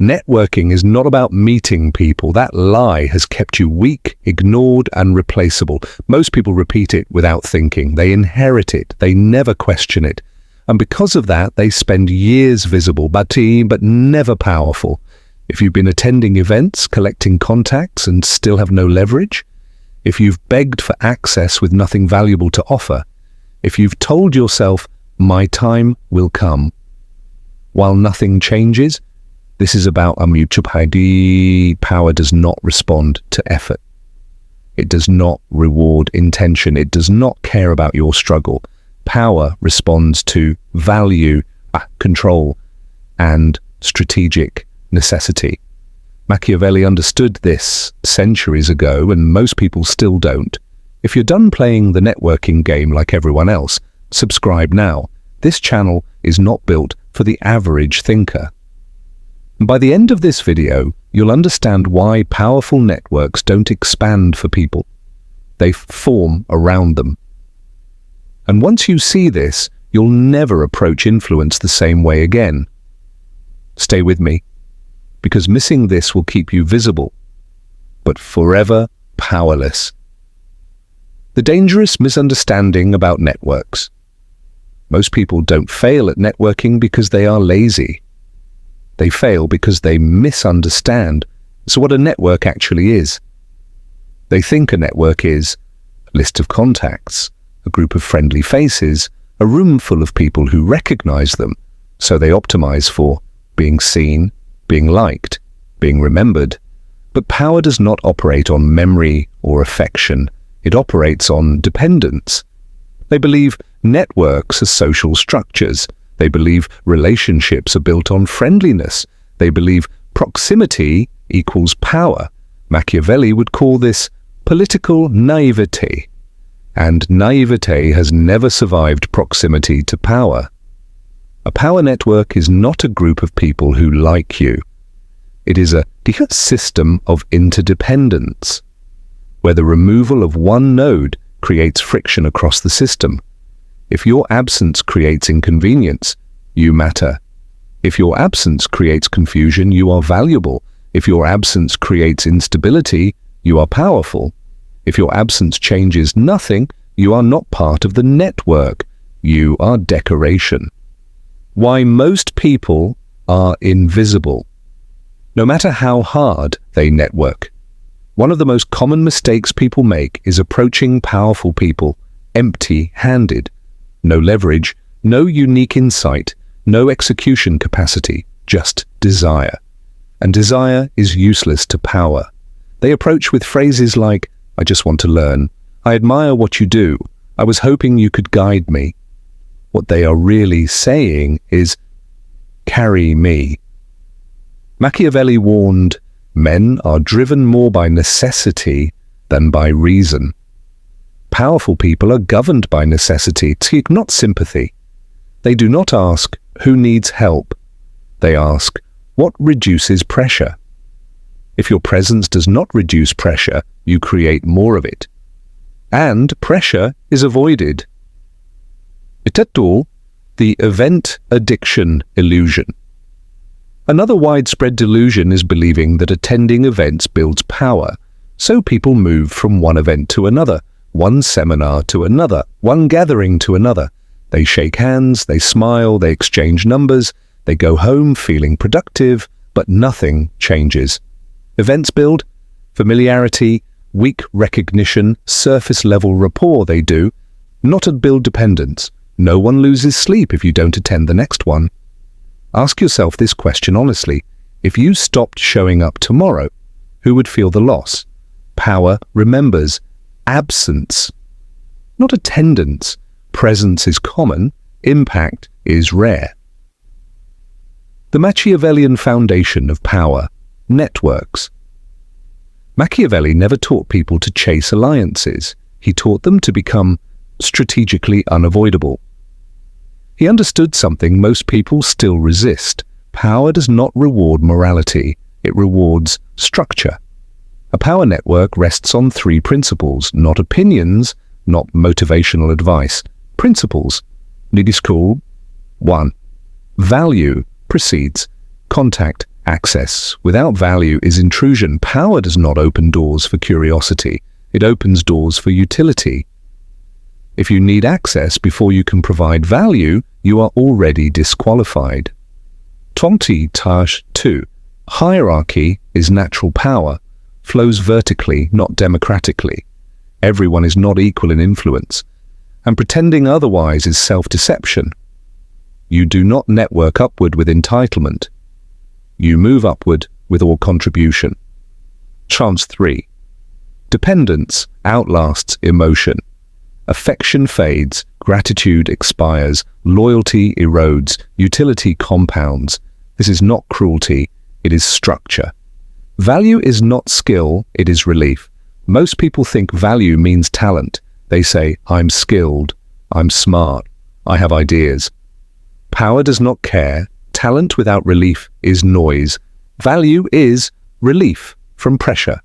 Networking is not about meeting people. That lie has kept you weak, ignored, and replaceable. Most people repeat it without thinking. They inherit it. They never question it. And because of that, they spend years visible, but never powerful. If you've been attending events, collecting contacts, and still have no leverage, if you've begged for access with nothing valuable to offer, if you've told yourself, my time will come, while nothing changes, this is about a mutual power does not respond to effort. It does not reward intention. It does not care about your struggle. Power responds to value, control, and strategic necessity. Machiavelli understood this centuries ago, and most people still don't. If you're done playing the networking game like everyone else, subscribe now. This channel is not built for the average thinker. By the end of this video, you'll understand why powerful networks don't expand for people. They form around them. And once you see this, you'll never approach influence the same way again. Stay with me, because missing this will keep you visible, but forever powerless. The dangerous misunderstanding about networks. Most people don't fail at networking because they are lazy. They fail because they misunderstand what a network actually is. They think a network is a list of contacts, a group of friendly faces, a room full of people who recognize them, so they optimize for being seen, being liked, being remembered. But power does not operate on memory or affection. It operates on dependence. They believe networks are social structures. They believe relationships are built on friendliness. They believe proximity equals power. Machiavelli would call this political naivete. And naivete has never survived proximity to power. A power network is not a group of people who like you. It is a system of interdependence, where the removal of one node creates friction across the system. If your absence creates inconvenience, you matter. If your absence creates confusion, you are valuable. If your absence creates instability, you are powerful. If your absence changes nothing, you are not part of the network. You are decoration. Why most people are invisible, no matter how hard they network. One of the most common mistakes people make is approaching powerful people empty-handed. No leverage, no unique insight, no execution capacity, just desire. And desire is useless to power. They approach with phrases like, I just want to learn, I admire what you do, I was hoping you could guide me. What they are really saying is, carry me. Machiavelli warned, men are driven more by necessity than by reason. Powerful people are governed by necessity, not sympathy. They do not ask, who needs help? They ask, what reduces pressure? If your presence does not reduce pressure, you create more of it. And pressure is avoided. The event addiction illusion. Another widespread delusion is believing that attending events builds power, so people move from one event to another, one seminar to another, one gathering to another. They shake hands, they smile, they exchange numbers, they go home feeling productive, but nothing changes. Events build familiarity, weak recognition, surface-level rapport they do, not to build dependence. No one loses sleep if you don't attend the next one. Ask yourself this question honestly. If you stopped showing up tomorrow, who would feel the loss? Power remembers. Absence, not attendance. Presence is common, impact is rare. The Machiavellian foundation of power, networks. Machiavelli never taught people to chase alliances. He taught them to become strategically unavoidable. He understood something most people still resist. Power does not reward morality, it rewards structure. A power network rests on three principles, not opinions, not motivational advice. Principles. It is called 1. Value precedes contact Access without value is intrusion. Power does not open doors for curiosity. It opens doors for utility. If you need access before you can provide value, you are already disqualified. 20-2. Hierarchy is natural power, flows vertically, not democratically. Everyone is not equal in influence, and pretending otherwise is self-deception. You do not network upward with entitlement. You move upward with all contribution. Chance 3. Dependence outlasts emotion. Affection fades, gratitude expires, loyalty erodes, utility compounds. This is not cruelty, it is structure. Value is not skill, it is relief. Most people think value means talent. They say, I'm skilled, I'm smart, I have ideas. Power does not care. Talent without relief is noise. Value is relief from pressure.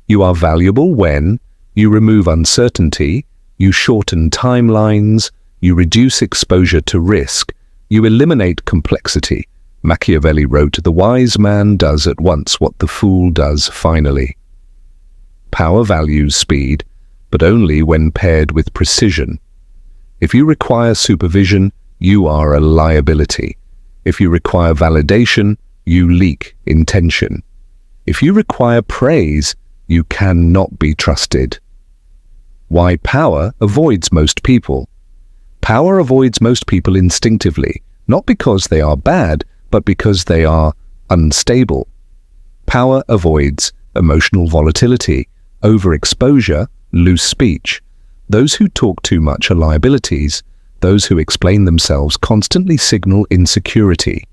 You are valuable when you remove uncertainty, you shorten timelines, you reduce exposure to risk, you eliminate complexity. Machiavelli wrote, "The wise man does at once what the fool does finally." Power values speed, but only when paired with precision. If you require supervision, you are a liability. If you require validation, you leak intention. If you require praise, you cannot be trusted. Why power avoids most people? Power avoids most people instinctively, not because they are bad, but because they are unstable. Power avoids emotional volatility, overexposure, loose speech. Those who talk too much are liabilities. Those who explain themselves constantly signal insecurity.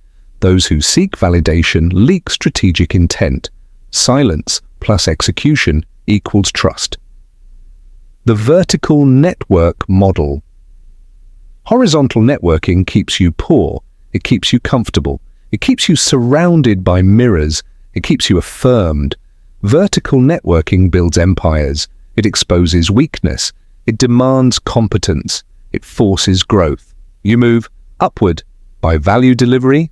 Those who seek validation leak strategic intent. Silence plus execution equals trust. The vertical network model. Horizontal networking keeps you poor. It keeps you comfortable. It keeps you surrounded by mirrors. It keeps you affirmed. Vertical networking builds empires. It exposes weakness. It demands competence. It forces growth. You move upward by value delivery,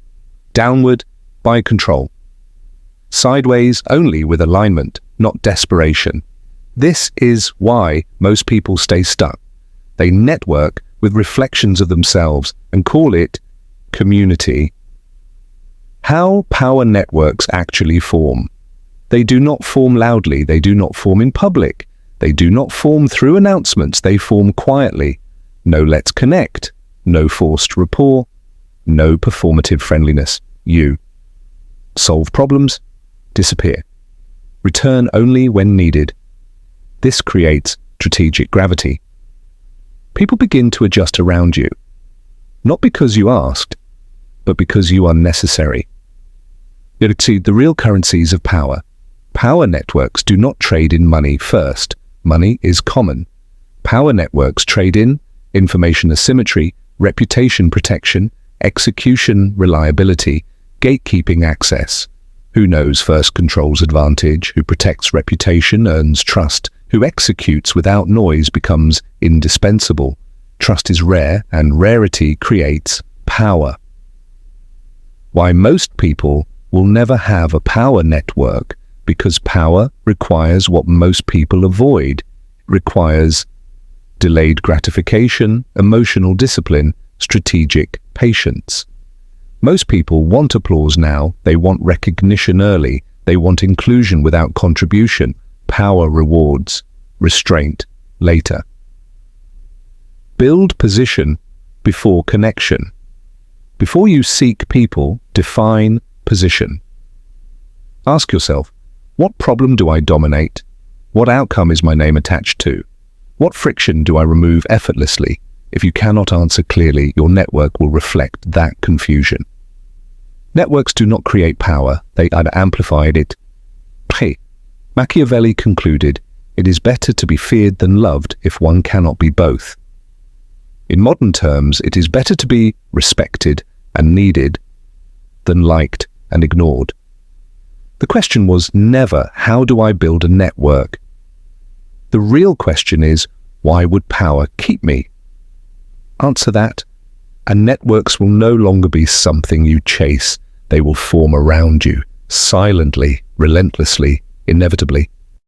downward by control. Sideways only with alignment, not desperation. This is why most people stay stuck. They network with reflections of themselves and call it community. How power networks actually form. They do not form loudly. They do not form in public. They do not form through announcements. They form quietly. No let's connect. No forced rapport. No performative friendliness. You solve problems, disappear. Return only when needed. This creates strategic gravity. People begin to adjust around you, not because you asked, but because you are necessary. You exceed the real currencies of power. Power networks do not trade in money first. Money is common. Power networks trade in information asymmetry, reputation protection, execution reliability, gatekeeping access. Who knows first controls advantage, who protects reputation earns trust, who executes without noise becomes indispensable. Trust is rare, and rarity creates power. Why most people will never have a power network, because power requires what most people avoid. It requires delayed gratification, emotional discipline, strategic patience. Most people want applause now. They want recognition early. They want inclusion without contribution. Power rewards, restraint later. Build position before connection. Before you seek people, define position. Ask yourself, what problem do I dominate? What outcome is my name attached to? What friction do I remove effortlessly? If you cannot answer clearly, your network will reflect that confusion. Networks do not create power, they either amplify it. Machiavelli concluded, it is better to be feared than loved if one cannot be both. In modern terms, it is better to be respected and needed than liked and ignored. The question was never, how do I build a network? The real question is, why would power keep me? Answer that, and networks will no longer be something you chase. They will form around you, silently, relentlessly, inevitably.